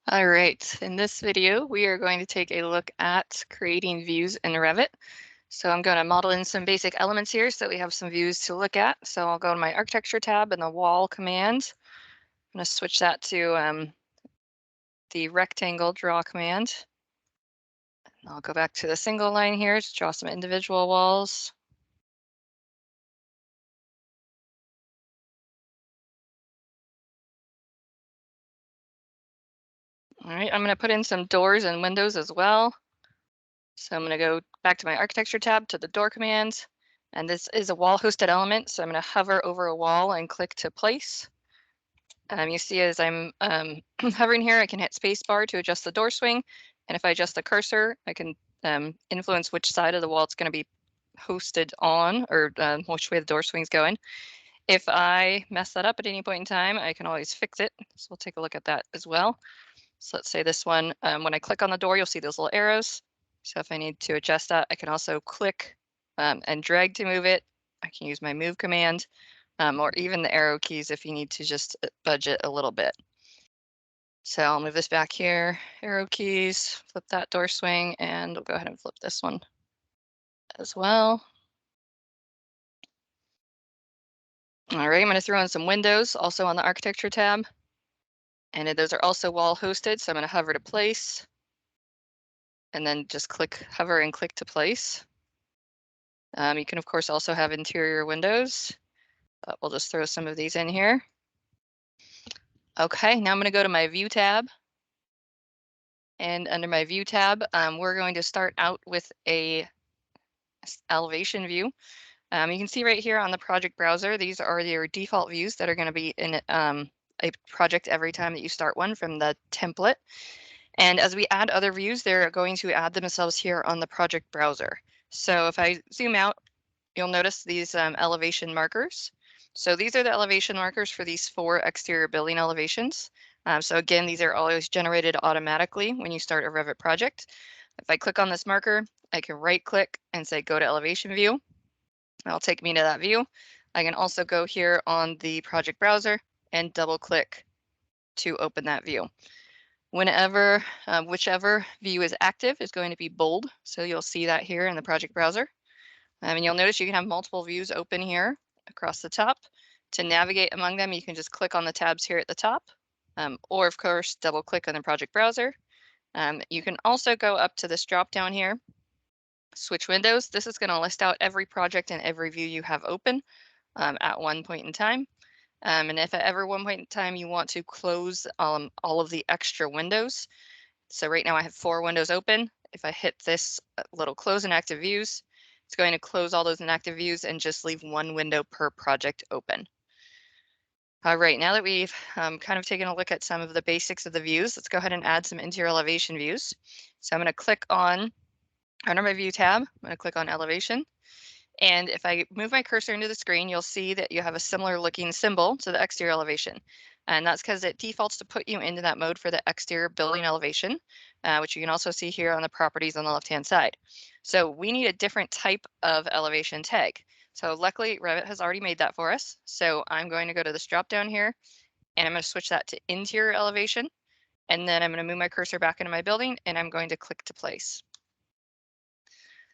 All right, in this video, we are going to take a look at creating views in Revit. So I'm going to model in some basic elements here so that we have some views to look at. So I'll go to my architecture tab and the wall command. I'm going to switch that to the rectangle draw command. I'll go back to the single line here to draw some individual walls. All right, I'm going to put in some doors and windows as well. So I'm going to go back to my architecture tab to the door command. And this is a wall hosted element. So I'm going to hover over a wall and click to place. You see as I'm hovering here, I can hit spacebar to adjust the door swing. And if I adjust the cursor, I can influence which side of the wall it's going to be hosted on, or which way the door swing's going. If I mess that up at any point in time, I can always fix it. So we'll take a look at that as well. So let's say this one, when I click on the door, you'll see those little arrows. So if I need to adjust that, I can also click and drag to move it. I can use my move command. Or even the arrow keys if you need to just budge it a little bit. So I'll move this back here, arrow keys, flip that door swing, and we'll go ahead and flip this one as well. All right, I'm going to throw in some windows also on the architecture tab. And those are also wall hosted, so I'm going to hover to place. And then just hover and click to place. You can, of course, also have interior windows. But we'll just throw some of these in here. Okay, now I'm going to go to my View tab. And under my View tab, we're going to start out with a elevation view. You can see right here on the project browser, these are your default views that are going to be in a project every time that you start one from the template. And as we add other views, they're going to add themselves here on the project browser. So if I zoom out, you'll notice these elevation markers. So these are the elevation markers for these 4 exterior building elevations. So again, these are always generated automatically when you start a Revit project. If I click on this marker, I can right click and say go to elevation view. That'll take me to that view. I can also go here on the project browser and double click to open that view. Whenever, whichever view is active is going to be bold. So you'll see that here in the project browser. And you'll notice you can have multiple views open here across the top. To navigate among them, you can just click on the tabs here at the top, or of course, double click on the project browser. You can also go up to this drop down here, switch windows. This is going to list out every project and every view you have open at one point in time. And if at one point in time you want to close all of the extra windows, so right now I have 4 windows open. If I hit this little close inactive views, it's going to close all those inactive views and just leave 1 window per project open. All right, now that we've kind of taken a look at some of the basics of the views, let's go ahead and add some interior elevation views. So I'm going to click on, under my view tab, I'm going to click on elevation. And if I move my cursor into the screen, you'll see that you have a similar looking symbol to the exterior elevation. And that's because it defaults to put you into that mode for the exterior building elevation, which you can also see here on the properties on the left-hand side. So we need a different type of elevation tag. So luckily, Revit has already made that for us. So I'm going to go to this drop down here, and I'm going to switch that to interior elevation. And then I'm going to move my cursor back into my building, and I'm going to click to place.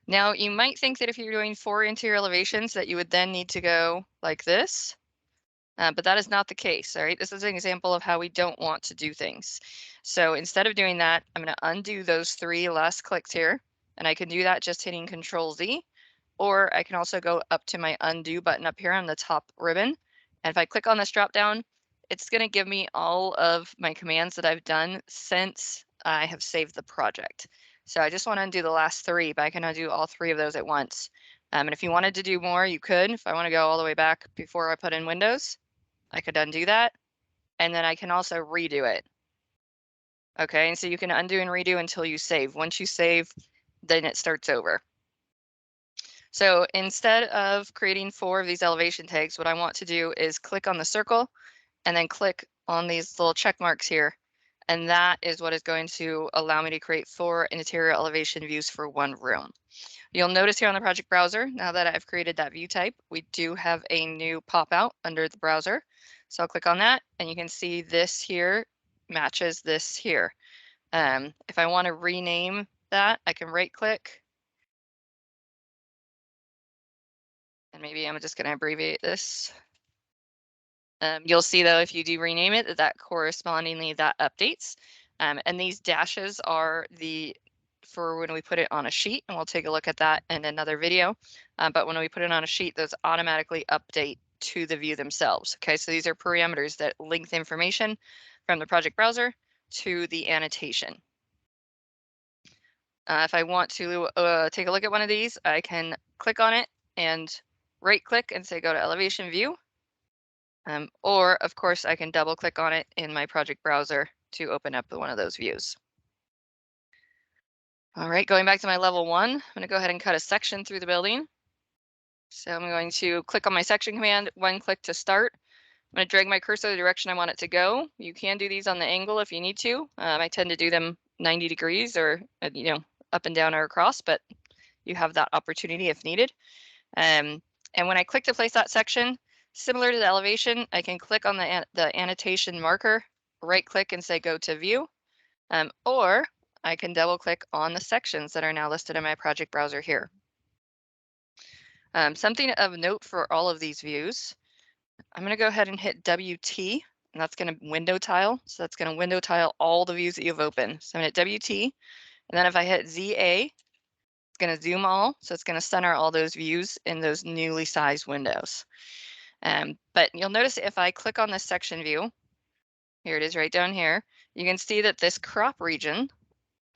Now, you might think that if you're doing 4 interior elevations that you would then need to go like this, but that is not the case, all right? This is an example of how we don't want to do things. So instead of doing that, I'm going to undo those 3 last clicks here, and I can do that just hitting Control-Z, or I can also go up to my undo button up here on the top ribbon, and if I click on this drop down, it's going to give me all of my commands that I've done since I have saved the project. So I just want to undo the last 3, but I can undo all 3 of those at once. And if you wanted to do more, you could. If I want to go all the way back before I put in Windows, I could undo that. And then I can also redo it. Okay, and so you can undo and redo until you save. Once you save, then it starts over. So instead of creating 4 of these elevation tags, what I want to do is click on the circle and then click on these little check marks here. And that is what is going to allow me to create 4 interior elevation views for 1 room. You'll notice here on the project browser, now that I've created that view type, we do have a new pop out under the browser. So I'll click on that and you can see this here matches this here. If I want to rename that, I can right click. And maybe I'm just going to abbreviate this. You'll see though, if you do rename it, that correspondingly that updates. And these dashes are for when we put it on a sheet, and we'll take a look at that in another video. But when we put it on a sheet, those automatically update to the view themselves. Okay, so these are parameters that link the information from the project browser to the annotation. If I want to take a look at one of these, I can click on it and right click and say go to elevation view. Or of course I can double click on it in my project browser to open up one of those views. All right, going back to my level 1, I'm going to go ahead and cut a section through the building. So I'm going to click on my section command, one click to start. I'm going to drag my cursor the direction I want it to go. You can do these on the angle if you need to. I tend to do them 90 degrees or, up and down or across, but you have that opportunity if needed. And when I click to place that section, similar to the elevation, I can click on the annotation marker, right click and say go to view, or I can double click on the sections that are now listed in my project browser here. Something of note for all of these views, I'm going to go ahead and hit WT, and that's going to window tile. So that's going to window tile all the views that you've opened. So I'm going to hit WT, and then if I hit ZA, it's going to zoom all. So it's going to center all those views in those newly sized windows. But you'll notice if I click on this section view, here it is right down here, you can see that this crop region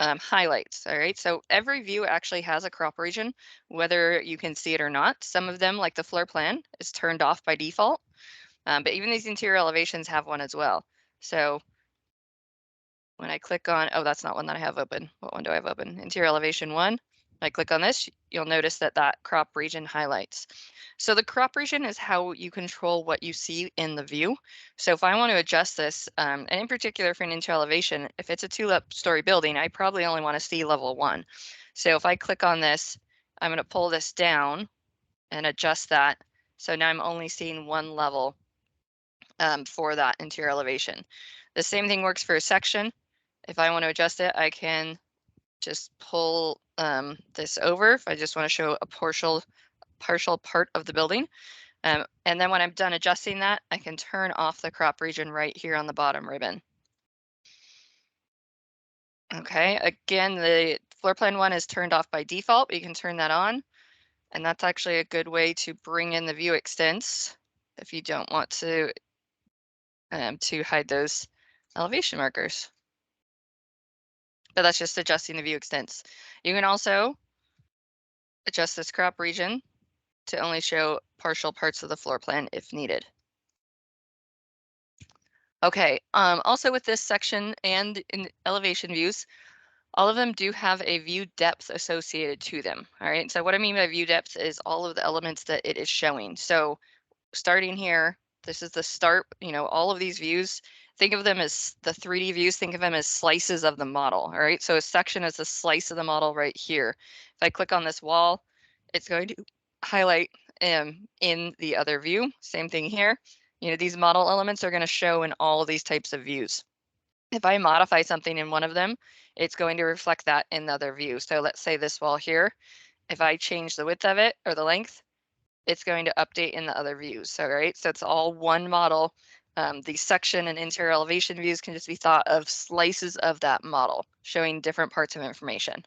highlights. All right, so every view actually has a crop region, whether you can see it or not. Some of them, like the floor plan, is turned off by default, but even these interior elevations have one as well. So when I click on, oh, that's not one that I have open. What one do I have open? Interior elevation 1. I click on this, you'll notice that that crop region highlights. So the crop region is how you control what you see in the view. So if I want to adjust this, and in particular for an interior elevation, if it's a 2-story building, I probably only want to see level 1. So if I click on this, I'm going to pull this down and adjust that. So now I'm only seeing one level for that interior elevation. The same thing works for a section. If I want to adjust it, I can just pull this over if I just want to show a partial part of the building. And then when I'm done adjusting that, I can turn off the crop region right here on the bottom ribbon. Okay, again, the floor plan 1 is turned off by default, but you can turn that on. And that's actually a good way to bring in the view extents if you don't want to hide those elevation markers. But that's just adjusting the view extents. You can also adjust this crop region to only show partial parts of the floor plan if needed. Okay, also with this section and in elevation views, all of them do have a view depth associated to them. All right, so what I mean by view depth is all of the elements that it is showing. So starting here, this is the start, all of these views, think of them as the 3D views, think of them as slices of the model. All right, so a section is a slice of the model right here. If I click on this wall, it's going to highlight in the other view. Same thing here. These model elements are going to show in all of these types of views. If I modify something in one of them, it's going to reflect that in the other view. So let's say this wall here, if I change the width of it or the length, it's going to update in the other views. So, right, so it's all one model. The section and interior elevation views can just be thought of slices of that model, showing different parts of information.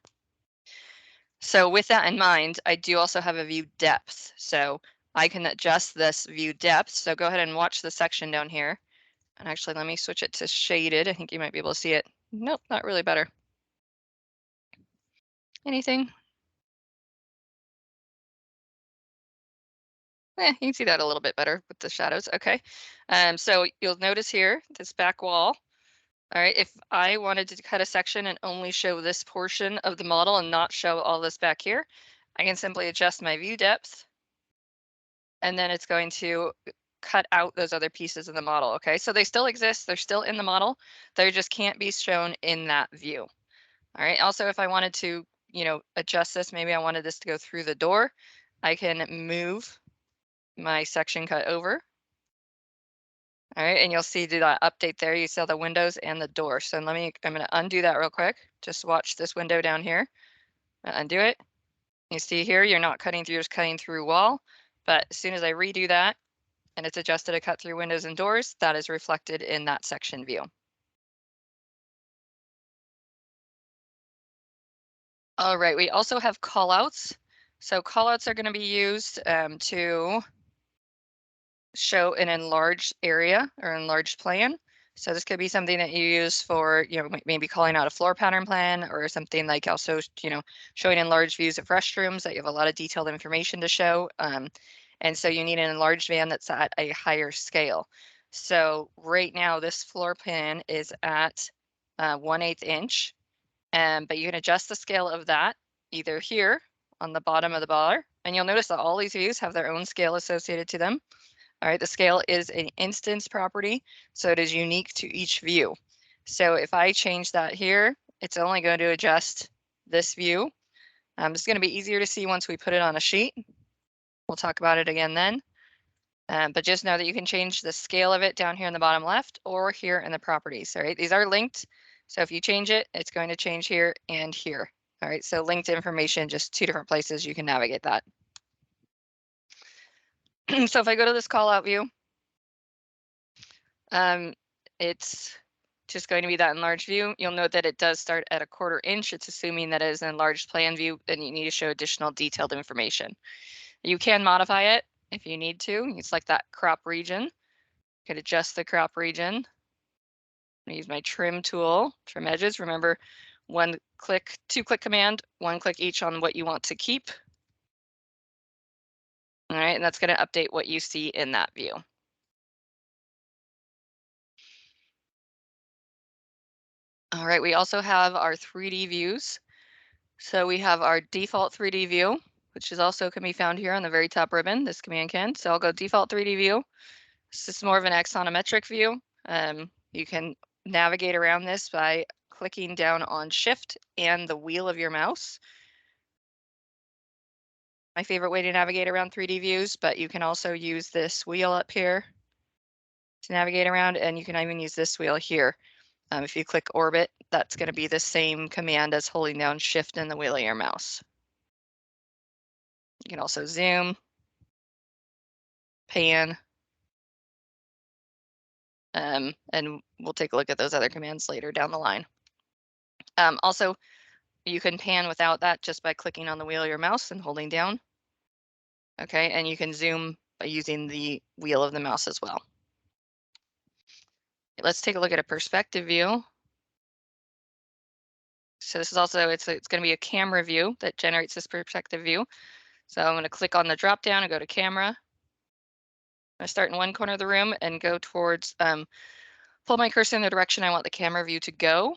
So with that in mind, I do also have a view depth. So I can adjust this view depth. So go ahead and watch the section down here. And actually, let me switch it to shaded. I think you might be able to see it. Nope, not really better. Anything? You can see that a little bit better with the shadows. Okay. So you'll notice here, this back wall. All right, if I wanted to cut a section and only show this portion of the model and not show all this back here, I can simply adjust my view depth. And then it's going to cut out those other pieces of the model. Okay, so they still exist. They're still in the model. They just can't be shown in that view. All right, also, if I wanted to, adjust this, maybe I wanted this to go through the door, I can move my section cut over. All right, and you'll see do that update there. You saw the windows and the door. So I'm going to undo that real quick. Just watch this window down here. Undo it. You see here, you're not cutting through, just cutting through wall. But as soon as I redo that and it's adjusted to cut through windows and doors, that is reflected in that section view. All right, we also have callouts. So callouts are going to be used to show an enlarged area or enlarged plan. So this could be something that you use for, maybe calling out a floor pattern plan or something like also, showing enlarged views of restrooms that you have a lot of detailed information to show. And so you need an enlarged van that's at a higher scale. So right now this floor plan is at 1/8 inch, but you can adjust the scale of that either here on the bottom of the bar. And you'll notice that all these views have their own scale associated to them. All right, the scale is an instance property, so it is unique to each view. So if I change that here, it's only going to adjust this view. It's going to be easier to see once we put it on a sheet. We'll talk about it again then. But just know that you can change the scale of it down here in the bottom left or here in the properties. All right, these are linked. So if you change it, it's going to change here and here. All right, so linked information, just two different places you can navigate that. So if I go to this call out view, it's just going to be that enlarged view. You'll note that it does start at 1/4 inch. It's assuming that it is an enlarged plan view, and you need to show additional detailed information. You can modify it if you need to. You can select that crop region. You could adjust the crop region. I use my trim tool, trim edges. Remember, 1-click, 2-click command, 1-click each on what you want to keep. All right, and that's going to update what you see in that view. All right, we also have our 3D views. So we have our default 3D view, which is also can be found here on the very top ribbon, this command can. So I'll go default 3D view. This is more of an axonometric view. You can navigate around this by clicking down on Shift and the wheel of your mouse. My favorite way to navigate around 3D views, but you can also use this wheel up here to navigate around, and you can even use this wheel here. If you click orbit, that's going to be the same command as holding down Shift and the wheel of your mouse. You can also zoom, pan, and we'll take a look at those other commands later down the line. Also, you can pan without that just by clicking on the wheel of your mouse and holding down. Okay, and you can zoom by using the wheel of the mouse as well. Let's take a look at a perspective view. So this is also, it's going to be a camera view that generates this perspective view. So I'm going to click on the drop down and go to camera. I'm going to start in one corner of the room and go towards, pull my cursor in the direction I want the camera view to go.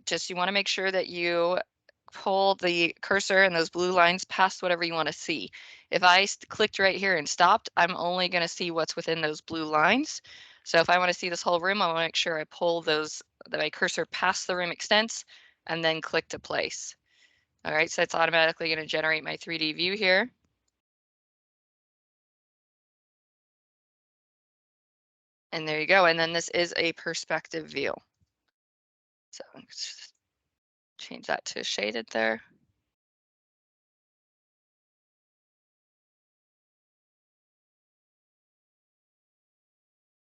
Just you want to make sure that you pull the cursor and those blue lines past whatever you want to see. If I clicked right here and stopped, I'm only going to see what's within those blue lines. So if I want to see this whole room, I want to make sure I pull my cursor past the room extents and then click to place. All right, so it's automatically going to generate my 3D view here. And there you go. And then this is a perspective view. So let's change that to shaded there.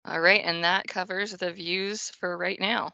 All right, and that covers the views for right now.